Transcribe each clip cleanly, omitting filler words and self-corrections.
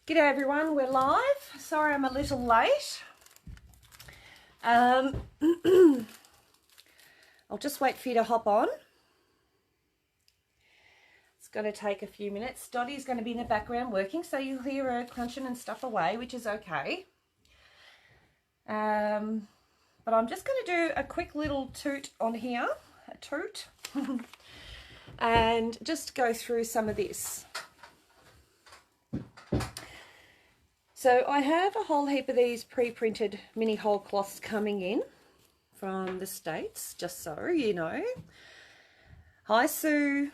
G'day everyone, we're live. Sorry I'm a little late. I'll just wait for you to hop on. It's going to take a few minutes. Dottie's going to be in the background working, so you'll hear her crunching and stuff away, which is okay. But I'm just going to do a quick little toot on here, a toot, and just go through some of this. So I have a whole heap of these pre-printed mini whole cloths coming in from the States, just so you know. Hi Sue.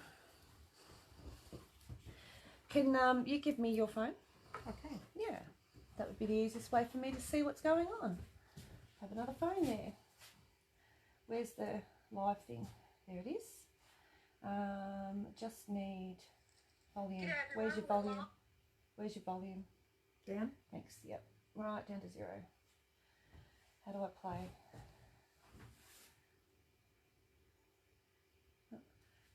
Can you give me your phone? Okay. Yeah, that would be the easiest way for me to see what's going on. Have another phone there. Where's the live thing? There it is. Just need volume. Where's your volume? Where's your volume? Down? Thanks, yep. Right, down to 0. How do I play?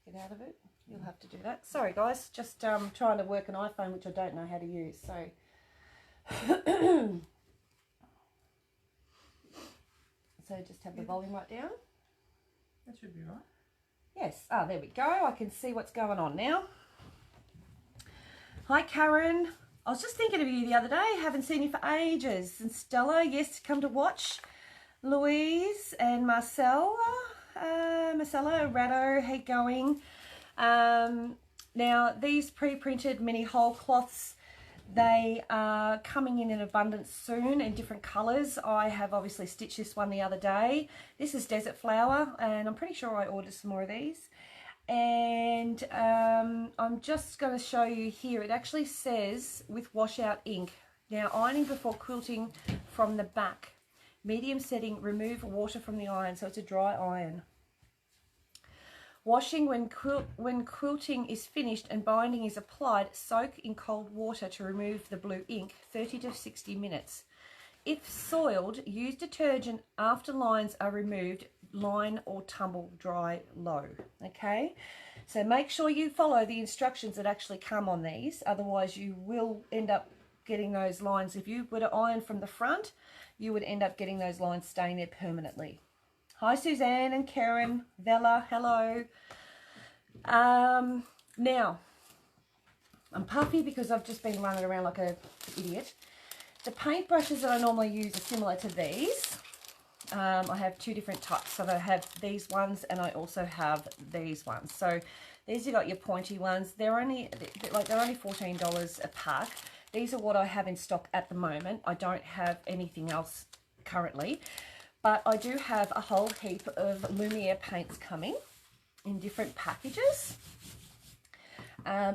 Get out of it. You'll have to do that. Sorry guys, just trying to work an iPhone which I don't know how to use, so. So just have the volume right down. That should be right. Yes, there we go. I can see what's going on now. Hi Karen. I was just thinking of you the other day. Haven't seen you for ages. And Stella, yes, come to watch. Louise and Marcella, Rado, how you going? Now, these pre-printed mini whole cloths, they are coming in abundance soon in different colours. I have obviously stitched this one the other day. This is Desert Flower, and I'm pretty sure I ordered some more of these. And I'm just going to show you here. It actually says with washout ink. Now, ironing before quilting from the back. Medium setting, remove water from the iron. So it's a dry iron. Washing when quilting is finished and binding is applied, soak in cold water to remove the blue ink, 30 to 60 minutes. If soiled, use detergent after lines are removed, line or tumble dry low. Okay, so make sure you follow the instructions that actually come on these, otherwise you will end up getting those lines. If you were to iron from the front, you would end up getting those lines staying there permanently. Hi Suzanne and Karen, Vella, hello. Now, I'm puffy because I've just been running around like an idiot. The paint brushes that I normally use are similar to these. I have two different types. So I have these ones and I also have these ones. So these you got your pointy ones. They're only $14 a pack. These are what I have in stock at the moment. I don't have anything else currently, but I do have a whole heap of Lumiere paints coming in different packages.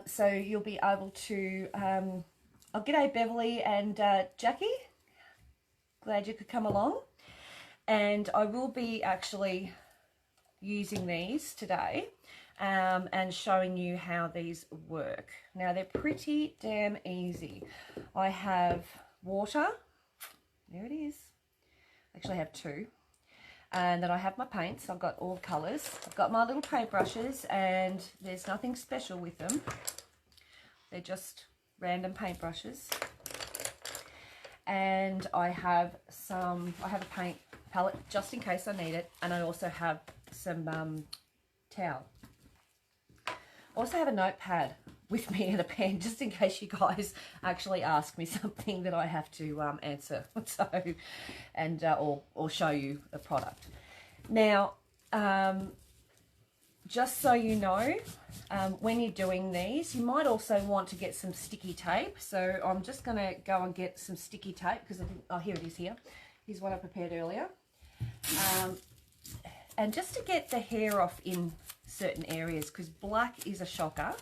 So you'll be able to oh, g'day Beverly and Jackie. Glad you could come along. And I will be actually using these today and showing you how these work. Now they're pretty damn easy. I have water. There it is. Actually I have two. And then I have my paints. I've got all colours. I've got my little paintbrushes and there's nothing special with them. They're just random paintbrushes. And I have a paint palette just in case I need it, and I also have some towel. I also have a notepad with me and a pen just in case you guys actually ask me something that I have to answer. So, and or show you a product. Now, just so you know, when you're doing these, you might also want to get some sticky tape. So I'm just going to go and get some sticky tape because I think, oh, here it is here. Here's what I prepared earlier. And just to get the hair off in certain areas, because black is a shocker.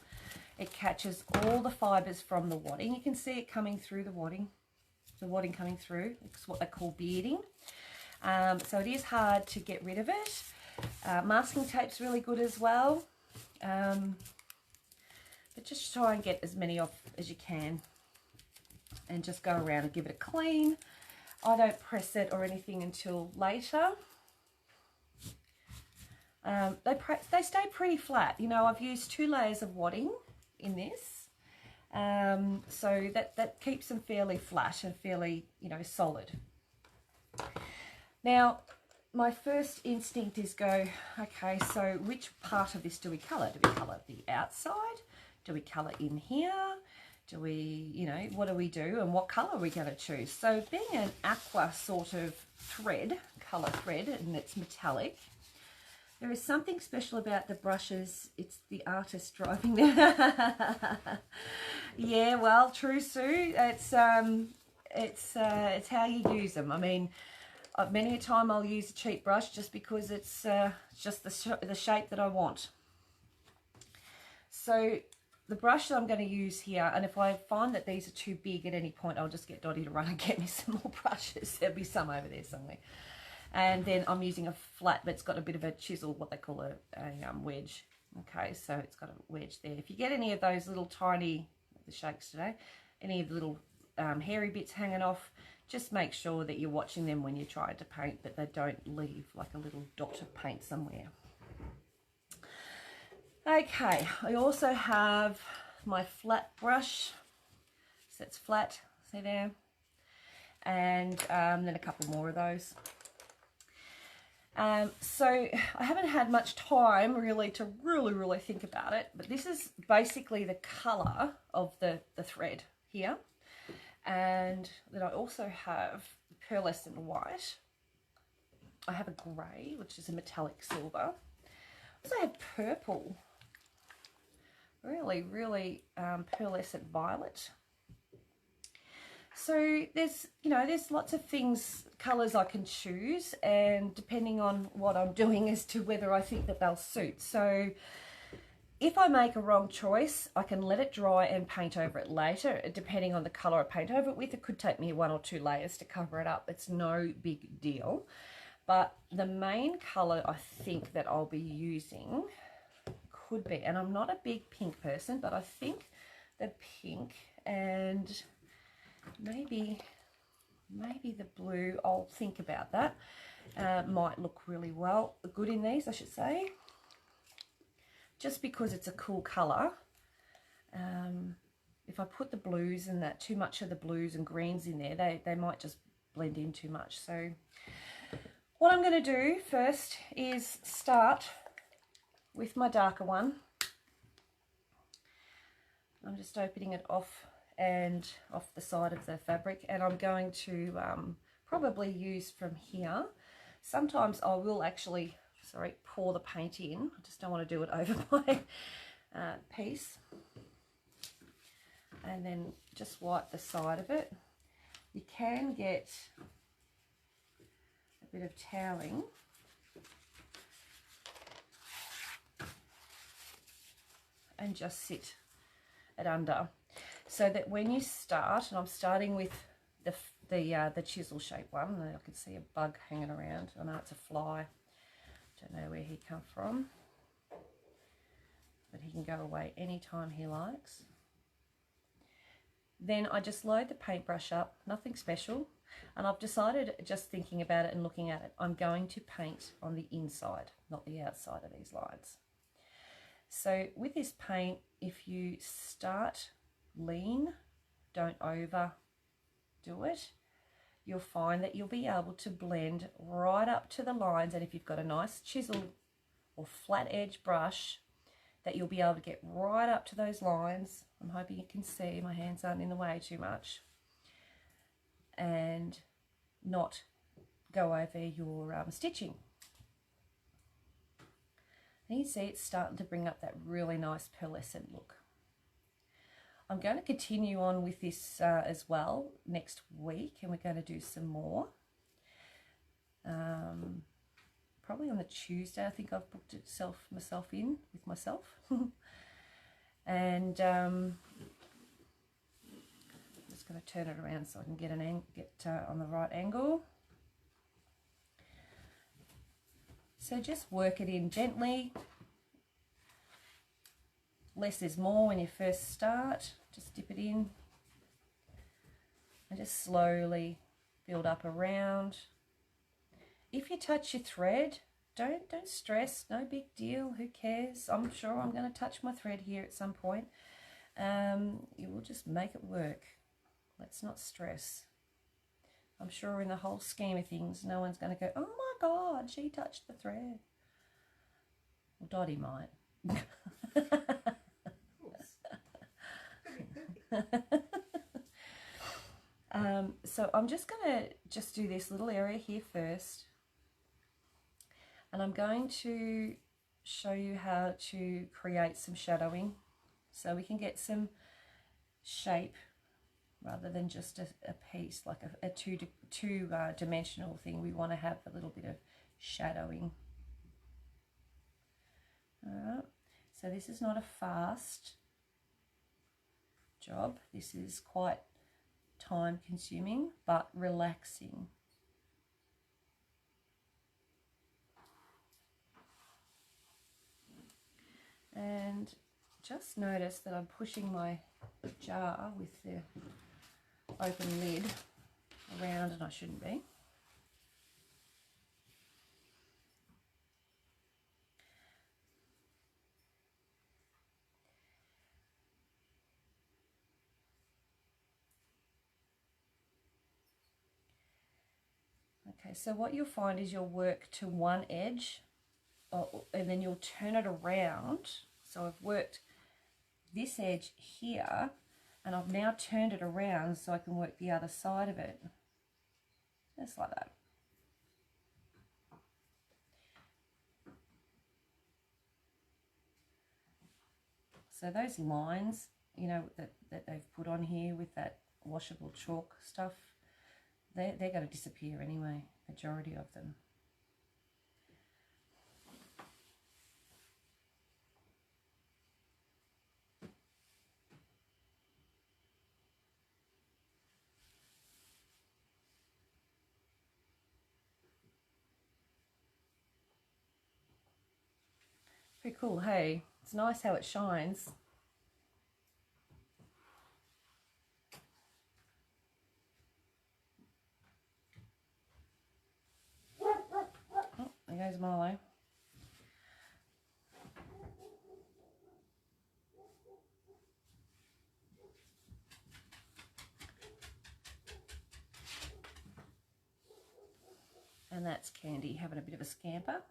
It catches all the fibres from the wadding. You can see it coming through the wadding coming through. It's what they call bearding. So it is hard to get rid of it. Masking tape's really good as well. But just try and get as many off as you can. And just go around and give it a clean. I don't press it or anything until later. They stay pretty flat. You know, I've used 2 layers of wadding in this. So that keeps them fairly flat and fairly, you know, solid. Now, my first instinct is go, okay, so which part of this do we colour? Do we colour the outside? Do we colour in here? Do we, you know, what do we do and what colour are we going to choose? So being an aqua sort of thread, colour thread, and it's metallic, there is something special about the brushes. It's the artist driving them. Yeah, well, true, Sue. It's how you use them. I mean, many a time I'll use a cheap brush just because it's just the shape that I want. So the brush that I'm going to use here, and if I find that these are too big at any point, I'll just get Dottie to run and get me some more brushes. There'll be some over there somewhere. And then I'm using a flat, but it's got a bit of a chisel, what they call a wedge. Okay, so it's got a wedge there. If you get any of those little tiny, the shakes today, any of the little hairy bits hanging off, just make sure that you're watching them when you're trying to paint, that they don't leave like a little dot of paint somewhere. Okay, I also have my flat brush, so it's flat, see there, and then a couple more of those. So I haven't had much time really to really think about it, but this is basically the colour of the thread here. And then I also have pearlescent white. I have a grey, which is a metallic silver. I also have purple, really pearlescent violet. So there's, you know, there's lots of things, colours I can choose, and depending on what I'm doing as to whether I think that they'll suit. So if I make a wrong choice, I can let it dry and paint over it later, depending on the colour I paint over it with. It could take me 1 or 2 layers to cover it up. It's no big deal. But the main colour I think that I'll be using could be, and I'm not a big pink person, but I think the pink and maybe the blue, I'll think about that, might look really good in these, I should say, just because it's a cool colour. If I put the blues and that, too much of the blues and greens in there, they might just blend in too much. So what I'm going to do first is start with my darker one. I'm just opening it off and off the side of the fabric, and I'm going to probably use from here. Sometimes I will actually, pour the paint in. I just don't want to do it over my piece. And then just wipe the side of it. You can get a bit of toweling and just sit it under, so that when you start, and I'm starting with the chisel shaped one, and I can see a bug hanging around. I know it's a fly. Don't know where he come from, but he can go away anytime he likes. Then I just load the paintbrush up, nothing special, and I've decided, just thinking about it and looking at it, I'm going to paint on the inside, not the outside of these lines. So with this paint, if you start lean, don't overdo it, you'll find that you'll be able to blend right up to the lines. And if you've got a nice chisel or flat edge brush, that you'll be able to get right up to those lines. I'm hoping you can see my hands aren't in the way too much, and not go over your stitching. And you see it's starting to bring up that really nice pearlescent look. I'm going to continue on with this as well next week, and we're going to do some more. Probably on the Tuesday, I think I've booked myself in with myself. And I'm just going to turn it around so I can get on the right angle. So just work it in gently. Less is more when you first start. Just dip it in and just slowly build up around. If you touch your thread, don't stress, no big deal, who cares? I'm sure I'm going to touch my thread here at some point. You will just make it work. Let's not stress. I'm sure in the whole scheme of things, no one's going to go, oh my God, she touched the thread. Well, Dottie might. So I'm just going to just do this little area here first. And I'm going to show you how to create some shadowing so we can get some shape rather than just a piece, like a two-dimensional thing. We want to have a little bit of shadowing. Alright, so this is not a fast job. This is quite time consuming but relaxing. And just notice that I'm pushing my jar with the open lid around, and I shouldn't be. Okay, so what you'll find is you'll work to one edge and then you'll turn it around. So I've worked this edge here and I've now turned it around so I can work the other side of it. Just like that. So those lines, you know, that they've put on here with that washable chalk stuff, they're going to disappear anyway, majority of them. Pretty cool, hey? It's nice how it shines. Oh, there goes Milo. And that's Candy having a bit of a scamper.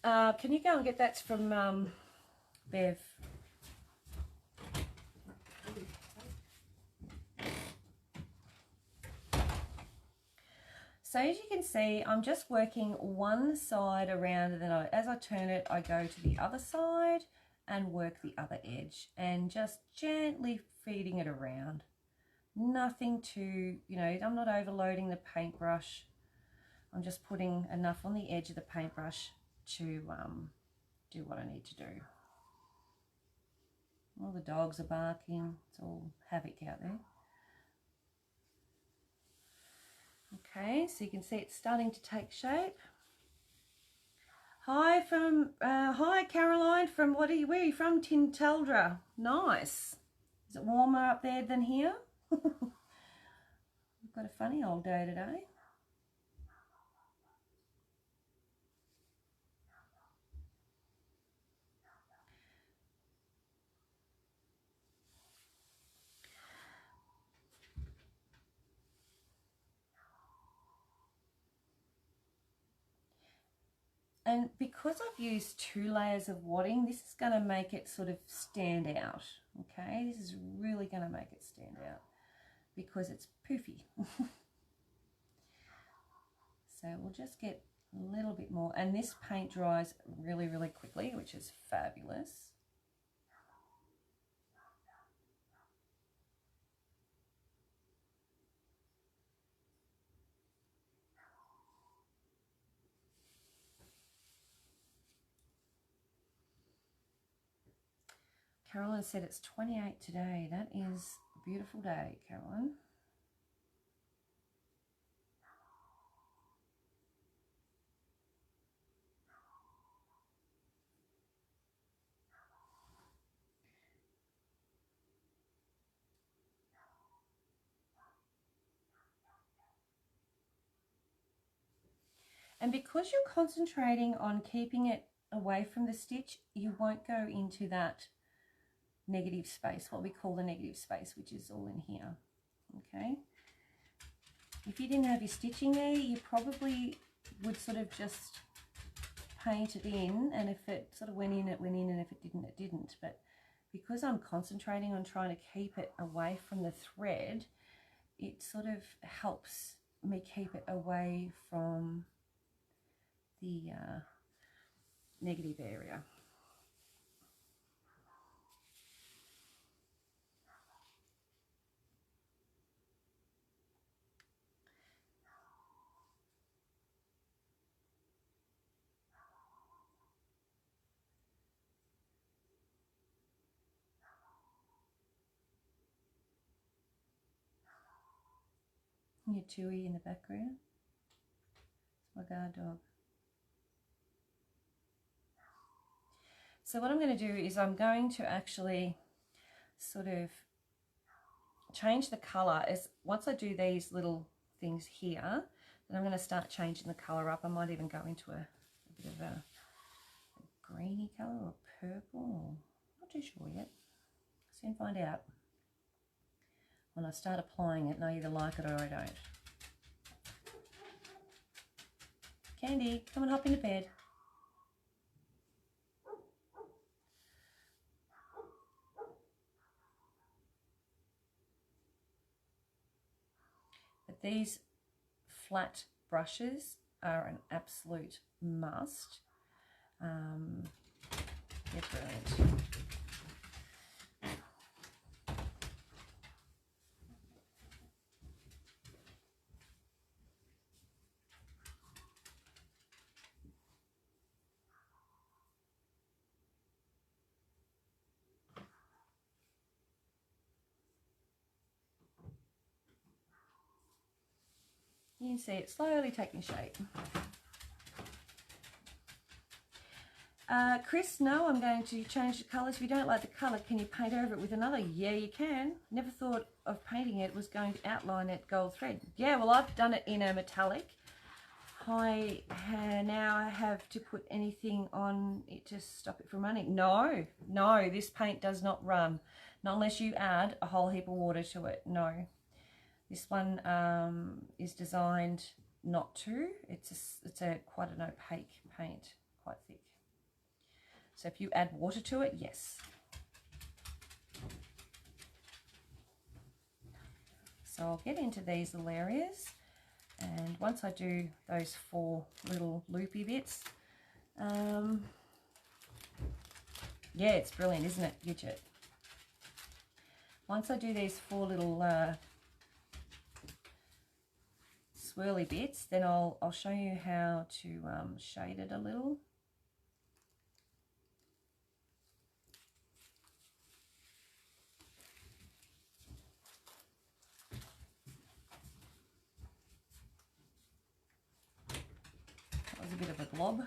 Oh, can you go and get that from Bev? So as you can see, I'm just working one side around, and then as I turn it, I go to the other side and work the other edge and just gently feeding it around. Nothing too, you know, I'm not overloading the paintbrush. I'm just putting enough on the edge of the paintbrush to do what I need to do. All the dogs are barking. It's all havoc out there. Okay, so you can see it's starting to take shape. Hi from hi Caroline from where are you from? Tintaldra. Nice. Is it warmer up there than here? We've got a funny old day today. And because I've used 2 layers of wadding, this is going to make it sort of stand out. Okay, this is really going to make it stand out because it's poofy. So we'll just get a little bit more, and this paint dries really, really quickly, which is fabulous. Carolyn said it's 28 today. That is a beautiful day, Carolyn. And because you're concentrating on keeping it away from the stitch, you won't go into that negative space, what we call the negative space, which is all in here. Okay. If you didn't have your stitching there, you probably would sort of just paint it in, and if it sort of went in, it went in, and if it didn't, it didn't. But because I'm concentrating on trying to keep it away from the thread, it sort of helps me keep it away from the negative area. And your Chewy in the background. It's my guard dog. So what I'm going to do is I'm going to actually sort of change the colour. As once I do these little things here, then I'm going to start changing the colour up. I might even go into a bit of a greeny colour or purple. Not too sure yet. Soon find out. When I start applying it, and I either like it or I don't. Candy, come and hop into bed. But these flat brushes are an absolute must. They're brilliant. You can see it slowly taking shape. Chris, no, I'm going to change the colours. If you don't like the colour, can you paint over it with another? Yeah, you can. Never thought of painting it was going to outline it gold thread. Yeah, well, I've done it in a metallic. I now have to put anything on it to stop it from running. No, no, this paint does not run. Not unless you add a whole heap of water to it. No. This one is designed not to. It's quite an opaque paint, quite thick. So if you add water to it, yes. So I'll get into these little areas, and once I do those 4 little loopy bits, yeah, it's brilliant, isn't it, Gidget? Once I do these 4 little swirly bits, then I'll show you how to shade it a little. That was a bit of a blob.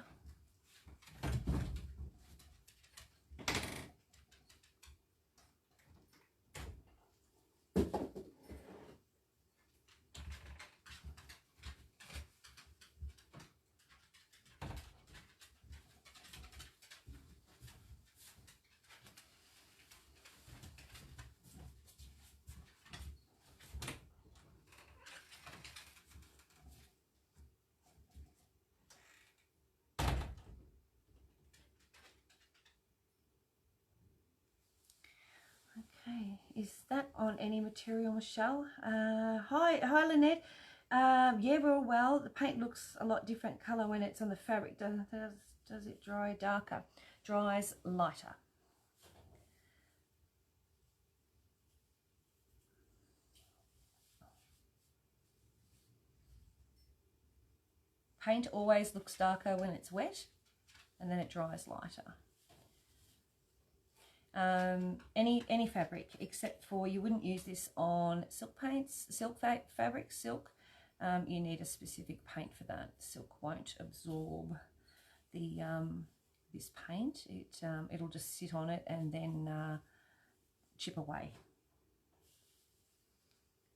Okay, is that on any material, Michelle? Hi Lynette. Yeah, we're all well. The paint looks a lot different colour when it's on the fabric. Does it dry darker? Dries lighter. Paint always looks darker when it's wet, and then it dries lighter. Any fabric, except for you wouldn't use this on silk paints, fabric, silk. You need a specific paint for that. Silk won't absorb the this paint. It'll just sit on it and then chip away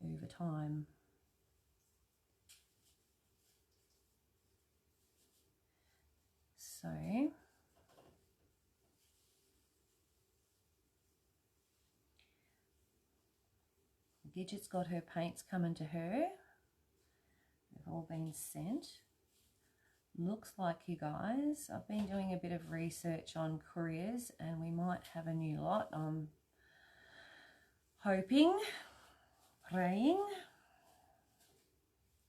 over time. So Gidget's got her paints coming to her. They've all been sent. Looks like, you guys, I've been doing a bit of research on couriers and we might have a new lot. I'm hoping, praying,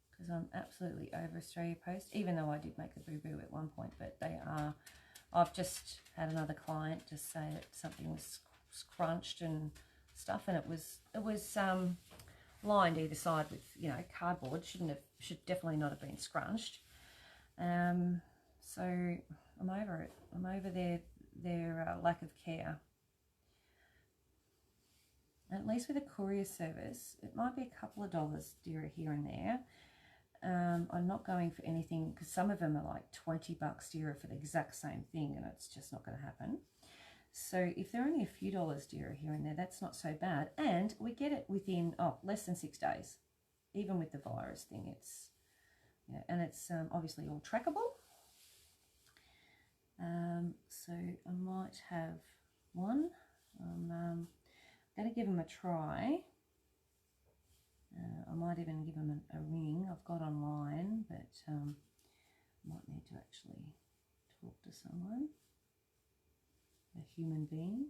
because I'm absolutely over Australia Post, even though I did make a boo-boo at one point, but they are, I've just had another client just say that something was scrunched and stuff, and it was lined either side with, you know, cardboard. Should definitely not have been scrunched. So I'm over it. I'm over their lack of care. At least with a courier service, it might be a couple of dollars dearer here and there. I'm not going for anything, because some of them are like $20 dearer for the exact same thing, and it's just not going to happen. So if they're only a few dollars dearer here and there, that's not so bad. And we get it within less than 6 days, even with the virus thing. It's, yeah, and it's obviously all trackable. So I might have one. I'm going to give them a try. I might even give them a ring I've got online, but might need to actually talk to someone, a human being.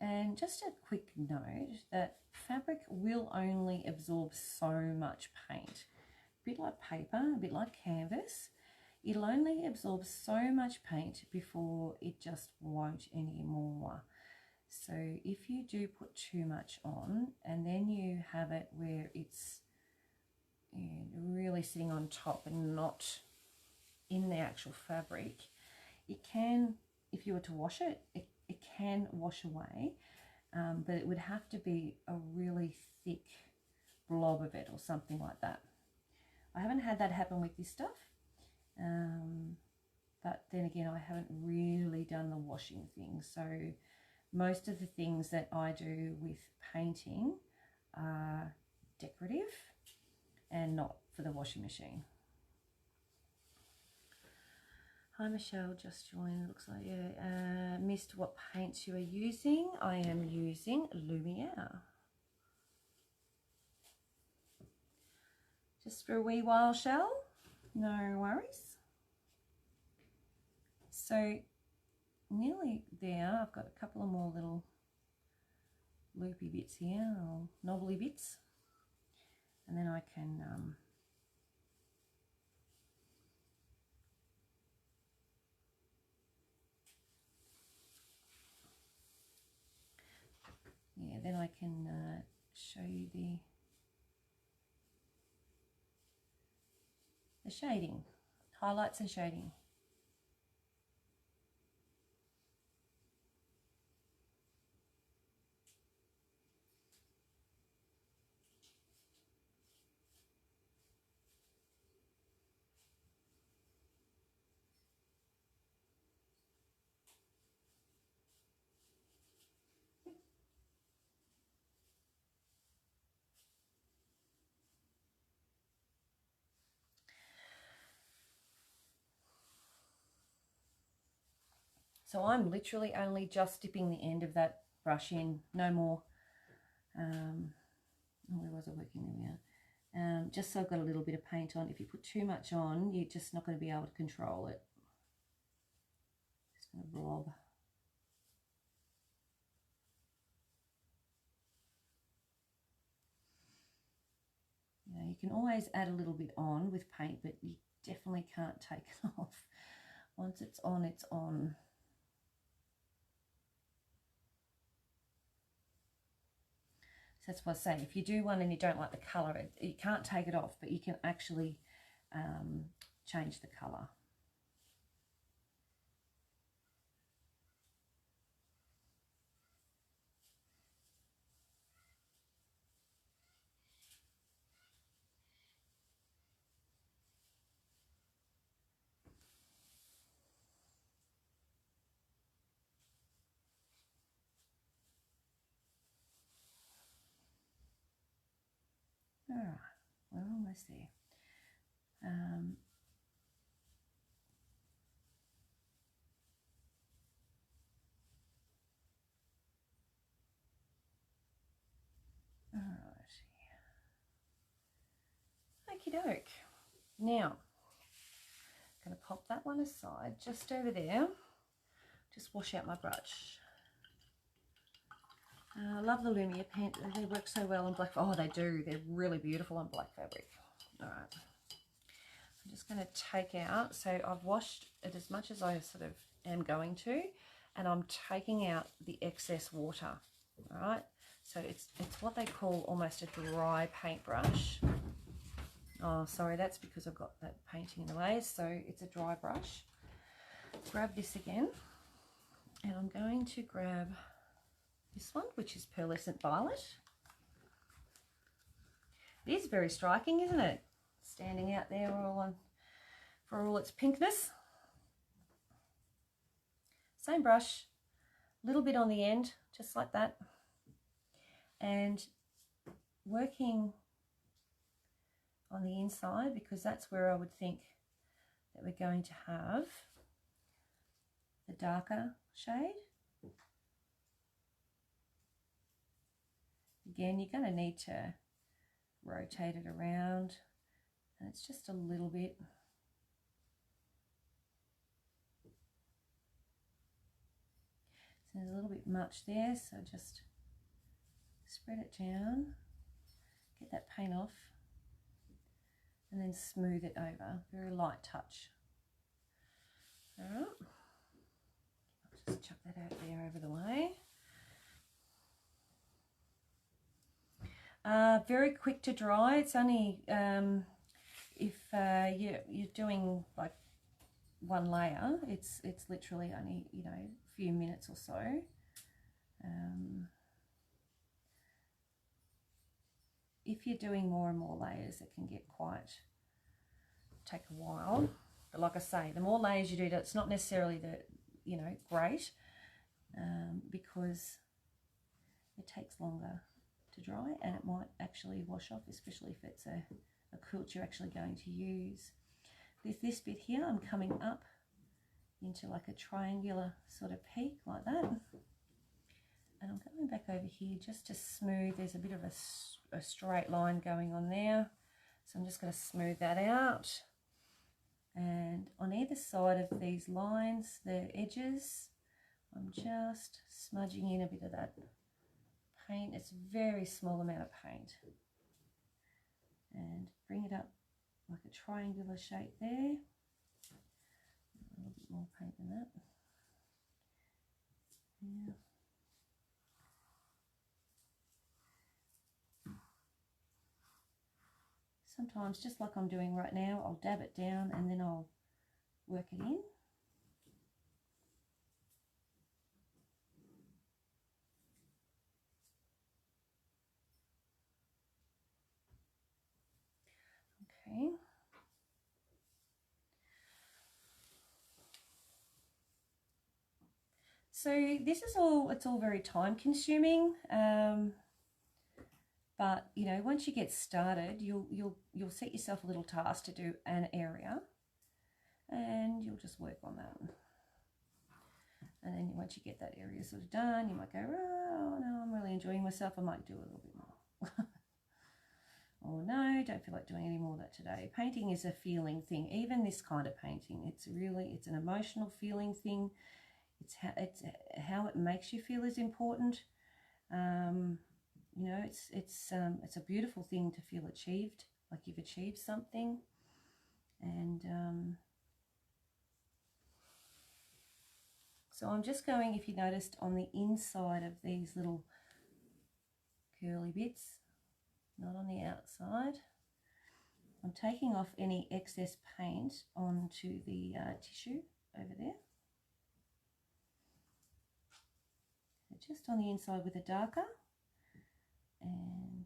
And just a quick note that fabric will only absorb so much paint. A bit like paper, a bit like canvas. It'll only absorb so much paint before it just won't anymore. So if you do put too much on and then you have it where it's, you know, really sitting on top and not in the actual fabric, it can, if you were to wash it, it can wash away, but it would have to be a really thick blob of it or something like that. I haven't had that happen with this stuff, but then again, I haven't really done the washing thing. So most of the things that I do with painting are decorative and not for the washing machine. Hi Michelle, just joined. Looks like you missed what paints you are using. I am using Lumiere. Just for a wee while, Shell. No worries. So nearly there. I've got a couple of more little loopy bits here, or knobbly bits, and then I can yeah, then I can show you the shading, highlights and shading. So I'm literally only just dipping the end of that brush in, no more. Where was I working there? Just so I've got a little bit of paint on. If you put too much on, you're just not going to be able to control it. It's going to blob. You know, you can always add a little bit on with paint, but you definitely can't take it off. Once it's on, it's on. So that's what I say. If you do one and you don't like the colour, you can't take it off, but you can actually change the colour. All right, we're almost there. Okie doke. Now, I'm going to pop that one aside just over there. Just wash out my brush. I love the Lumiere paint. They work so well on black. Oh, they do. They're really beautiful on black fabric. All right. I'm just going to take out. So I've washed it as much as I sort of am going to, and I'm taking out the excess water. All right. So it's what they call almost a dry paintbrush. Oh, sorry, that's because I've got that painting in the way. So it's a dry brush. Grab this again, and I'm going to grab this one, which is Pearlescent Violet. It is very striking, isn't it? Standing out there for all its pinkness. Same brush, a little bit on the end, just like that. And working on the inside, because that's where I would think that we're going to have the darker shade. Again, you're going to need to rotate it around, and it's just a little bit. So there's a little bit much there, so just spread it down, get that paint off, and then smooth it over. Very light touch. All right, I'll just chuck that out there over the way. Very quick to dry. It's only if you're doing like one layer, it's literally only, you know, a few minutes or so. If you're doing more and more layers, it can get take a while. But like I say, the more layers you do, it's not necessarily great, because it takes longer to dry, and it might actually wash off, especially if it's a quilt you're actually going to use. With this bit here, I'm coming up into like a triangular sort of peak like that, and I'm going back over here just to smooth. There's a bit of a straight line going on there, so I'm just going to smooth that out. And on either side of these lines, the edges, I'm just smudging in a bit of that paint. It's a very small amount of paint, and bring it up like a triangular shape there. A little bit more paint than that. Yeah. Sometimes, just like I'm doing right now, I'll dab it down and then I'll work it in. Okay. So this is it's all very time consuming. But you know, once you get started, you'll set yourself a little task to do an area, and you'll just work on that. And then once you get that area sort of done, you might go, oh no, I'm really enjoying myself, I might do a little bit more. Or no, don't feel like doing any more of that today. Painting is a feeling thing. Even this kind of painting, it's an emotional feeling thing. It's how it makes you feel is important. You know, it's a beautiful thing to feel achieved, like you've achieved something. And so I'm just going, if you noticed, on the inside of these little curly bits, not on the outside. I'm taking off any excess paint onto the tissue over there. So just on the inside with a darker, and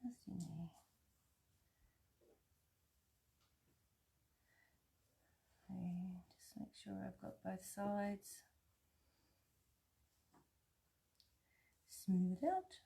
just in there. Okay, just make sure I've got both sides. Smooth out.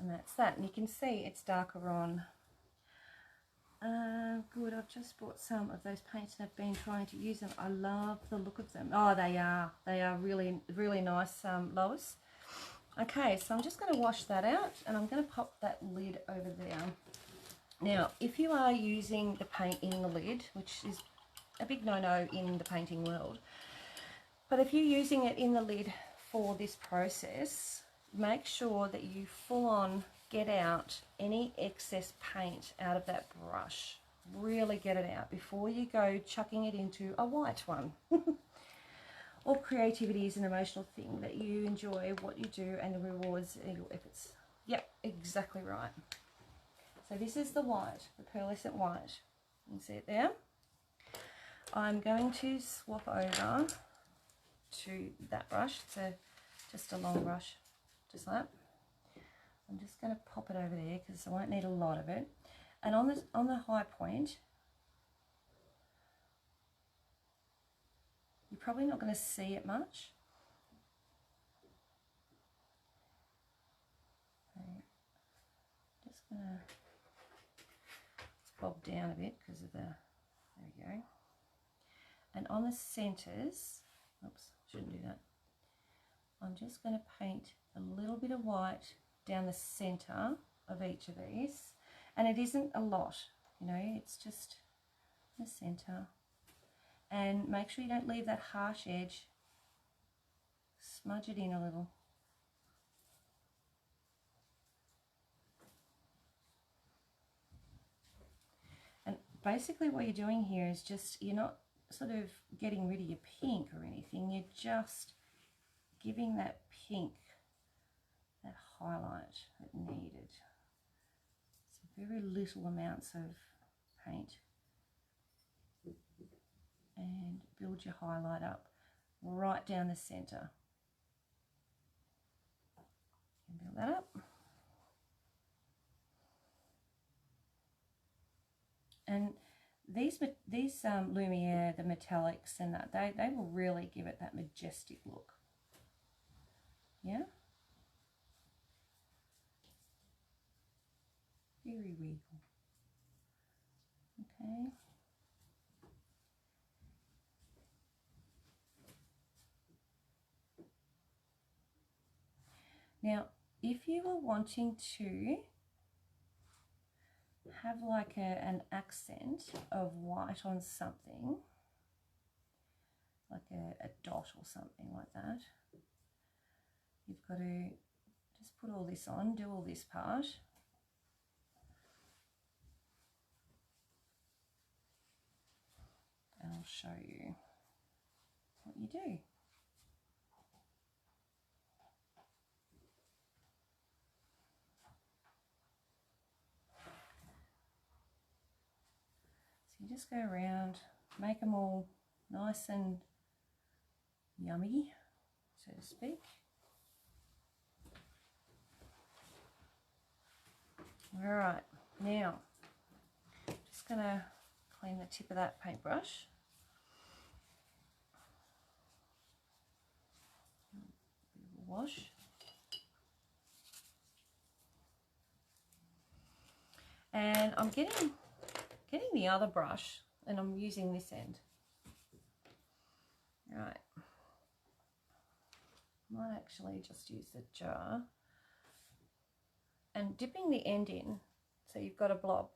And that's that. And you can see it's darker on. Good, I've just bought some of those paints and I've been trying to use them. I love the look of them. Oh, they are really, really nice, Lois. Okay, so I'm just going to wash that out and I'm going to pop that lid over there. Now, if you are using the paint in the lid, which is a big no-no in the painting world, but if you're using it in the lid for this process, make sure that you full on get out any excess paint out of that brush. Really get it out before you go chucking it into a white one. All creativity is an emotional thing that you enjoy what you do and the rewards your efforts. Yep, exactly right. So this is the white, the pearlescent white. You can see it there. I'm going to swap over to that brush. It's just a long brush, just like that. I'm just going to pop it over there because I won't need a lot of it. And on the high point, you're probably not going to see it much. Okay. Just going to bob down a bit because of the, there we go. And on the centres, oops, shouldn't do that. I'm just going to paint a little bit of white down the centre of each of these. And it isn't a lot, you know, it's just the centre. And make sure you don't leave that harsh edge. Smudge it in a little. And basically what you're doing here is just, you're not sort of getting rid of your pink or anything, you're just giving that pink that highlight that needed. So very little amounts of paint. And build your highlight up right down the centre. And build that up. And these lumiere, the metallics and that, they will really give it that majestic look. Yeah? Very regal. Okay. Now, if you were wanting to have like an accent of white on something, like a dot or something like that, you've got to just put all this on, do all this part. And I'll show you what you do. So you just go around, make them all nice and yummy, so to speak. All right, now just going to clean the tip of that paintbrush. Wash. And I'm getting the other brush and I'm using this end. Right. I might actually just use the jar and dipping the end in so you've got a blob.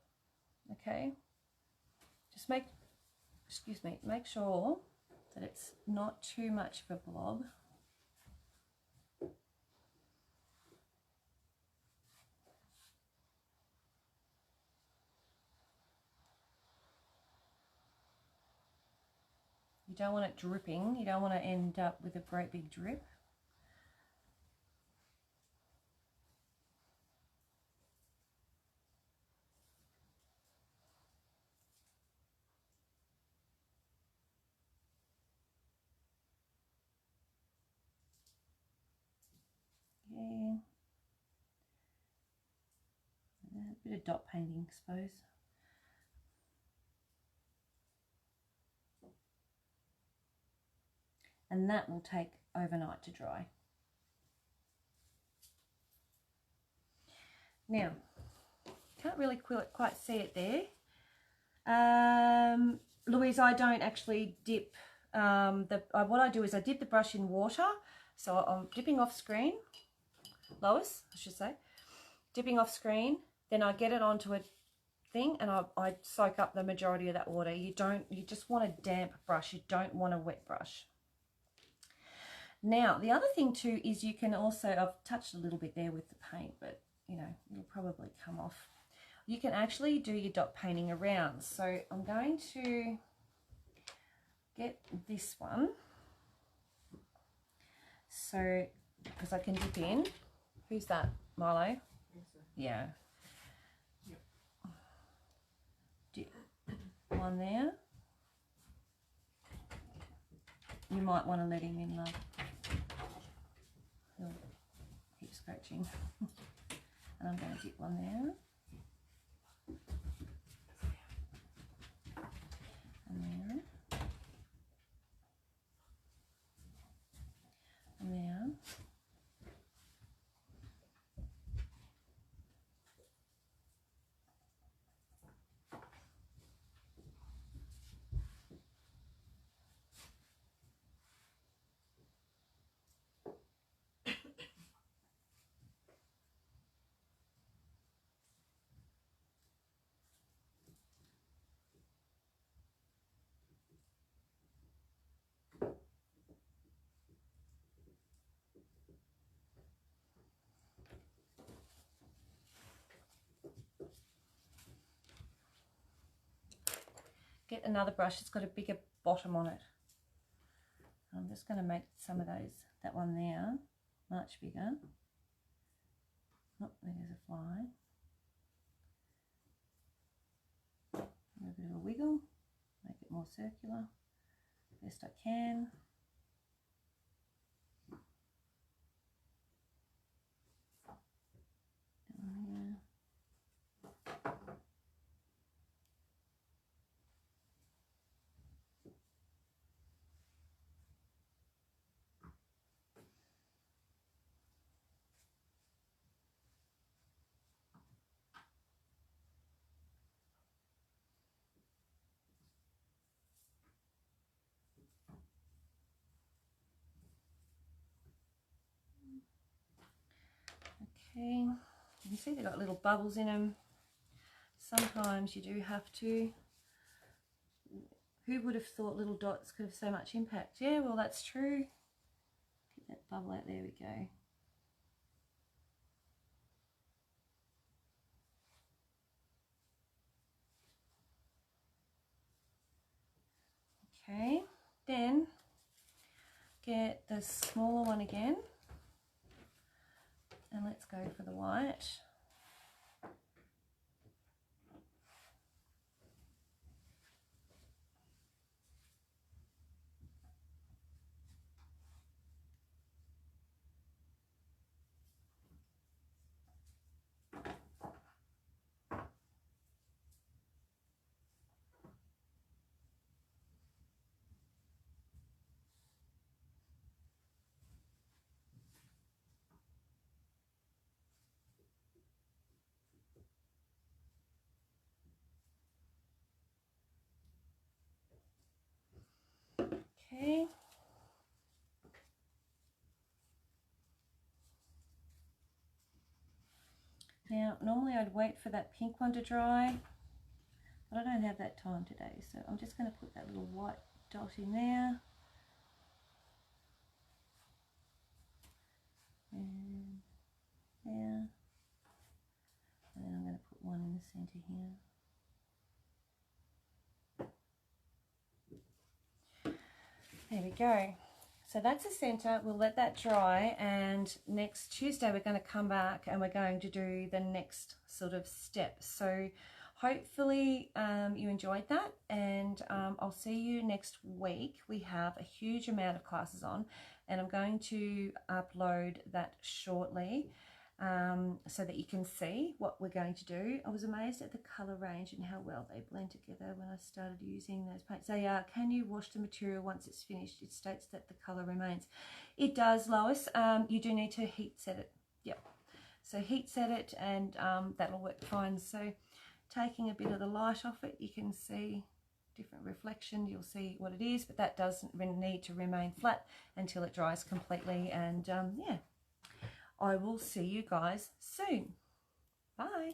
Okay. Just make sure that it's not too much of a blob. You don't want it dripping, you don't want to end up with a great big drip. Yeah. A bit of dot painting, I suppose. And that will take overnight to dry. Now, can't really quite see it there. Louise, I don't actually dip what I do is I dip the brush in water. So I'm dipping off screen, Lois, I should say, dipping off screen, then I get it onto a thing and I soak up the majority of that water. You just want a damp brush, you don't want a wet brush. Now, the other thing too is you can also, I've touched a little bit there with the paint, but you know, it'll probably come off. You can actually do your dot painting around. So I'm going to get this one. So, because I can dip in. Who's that, Milo? Yes, sir. Yeah. Yep. Dip one there. You might want to let him in, love. He'll keep scratching. And I'm going to dip one there. And there. And there. Get another brush that's got a bigger bottom on it. I'm just going to make some of those, that one there, much bigger. Oh, there's a fly. A little bit of a wiggle, make it more circular, best I can. Down here. Okay, you can see they've got little bubbles in them. Sometimes you do have to. Who would have thought little dots could have so much impact? Yeah, well, that's true. Get that bubble out. There we go. Okay, then get the smaller one again. And let's go for the white. Okay. Now, normally I'd wait for that pink one to dry, but I don't have that time today, so I'm just going to put that little white dot in there. And there. And then I'm going to put one in the centre here. There we go. So that's the centre. We'll let that dry, and next Tuesday we're going to come back and we're going to do the next sort of step. So hopefully you enjoyed that, and I'll see you next week. We have a huge amount of classes on, and I'm going to upload that shortly so that you can see what we're going to do. I was amazed at the colour range and how well they blend together when I started using those paints. They are, can you wash the material once it's finished? It states that the colour remains. It does, Lois. You do need to heat set it. Yep. So heat set it, and that'll work fine. So taking a bit of the light off it, you can see different reflection. You'll see what it is, but that doesn't need to remain flat until it dries completely. And yeah, I will see you guys soon. Bye.